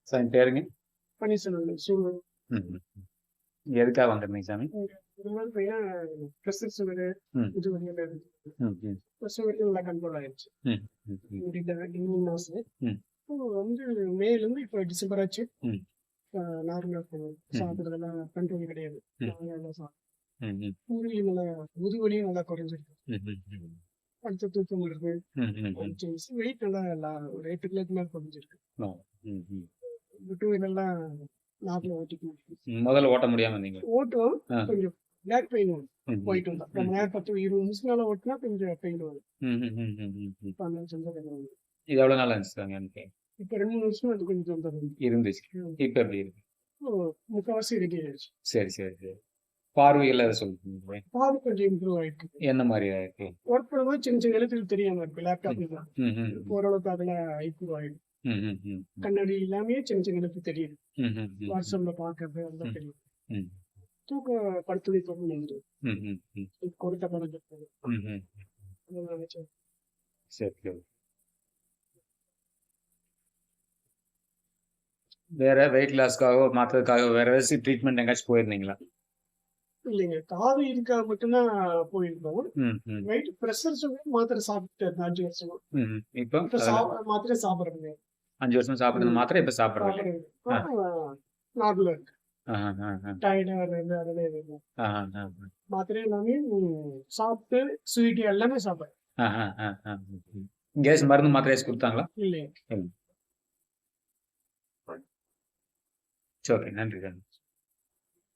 சாமி பேருங்க? பன்னீர்செல்வம் சூழல். ம். எதுக்காக வந்திருந்தீங்க சாமி? இந்த மாதிரி பையனா ப்ரெஷர் சுகரு ம். இது வகையில இருக்கு. ம். ம். சுகர் நல்லா கண்ட்ரோல் ஆயிடுச்சு. ம். ம். ம். இந்த மாசம் ம். இப்போ வந்து மேலேருந்து இப்போ டிசம்பர் ஆச்சு. ம். நார்மலா போகும். சாப்பிட்றதெல்லாம் கண்ட்ரோல் கிடையாது. ம். நல்லா சாப்பிடும். ம். ம். முதுவலியும் நல்லா குறைஞ்சிருக்கு. ம். ம். அடுத்த தூக்கம் வருது. ம். ம். வெயிட் நல்லா ஒரு 8 கிலோக்கு மேல குறைஞ்சிருக்கு. ஓ. ம். ம். டூ வீலர்லாம் நாட்டில் ஓட்டிக்கணும். முதல்ல ஓட்ட முடியாம இருந்தீங்க? ஓட்டுவோம். ஆ. கொஞ்சம் பேக் பெயின் வரும். ம். போயிட்டு வந்தா ரொம்ப நேரம் 10-20 நிமிஷம் மேல ஓட்டினா கொஞ்சம் பெயின் வரும். ம். ம். ம். ம். ம். இப்போ அந்த செஞ்சது இது எவ்வளவு நாள் இருந்துச்சு சாமி எனக்கு? இப்போ 2-3 வருஷமா அது கொஞ்சம் தொந்தரவு இருந்துச்சு. இப்ப எப்படி இருக்கு? முக்கால்வாசி ரெடி ஆயிடுச்சு. சரி சரி சரி. பார்வைகள் அதை சொல்லுங்க. பாதி கொஞ்சம் இம்ப்ரூவ் ஆயிருக்கு. என்ன மாதிரி இருக்கு? ஒர்க் பண்ணும்போது சின்ன சின்ன எழுத்துக்கள் தெரியாம இருக்கு லேப்டாப்ல. ம். ம். ஓரளவுக்கு அதுல இம்ப்ரூவ் ஆயிடும். ம். ம். ம். கண்ணாடி எல்லாமே சின்ன சின்ன எழுத்து தெரியுது. ம். ம். ம். வாட்ஸ்அப்ல பாக்குறது அதெல்லாம் தெரியும். ம். தூக்கம் படுத்தது தூக்கம் நின்று ம். ம். ம். கொடுத்த படம் ம். ம். நினைச்சேன். சரி சரி. வேற வெயிட் லாஸ்க்காக மாற்றதுக்காக வேற ஏதாச்சும் ட்ரீட்மெண்ட் எங்கேயாச்சும் போயிருந்தீங்களா? இல்லைங்க, காது இதுக்காக மட்டும்தான் போயிருந்தோம். ம். ம். வெயிட் பிரஷர் சுகர் மாத்திரை சாப்பிட்டு 5 வருஷமா. ம். இப்போ இப்ப மாத்திரை சாப்பிடுறது 5 வருஷம் சாப்பிடுறது மாத்திரை இப்ப சாப்பிடுறது நார்மலா இருக்கு. ஆஹ். டயர்டா வருது அதெல்லாம் எதுவும் ஆஹ். மாத்திரை எல்லாமே சாப்பிட்டு ஸ்வீட் எல்லாமே சாப்பிடுறேன். கேஸ் மருந்து மாத்திரை கொடுத்தாங்களா? இல்லையா? சரி, நன்றி.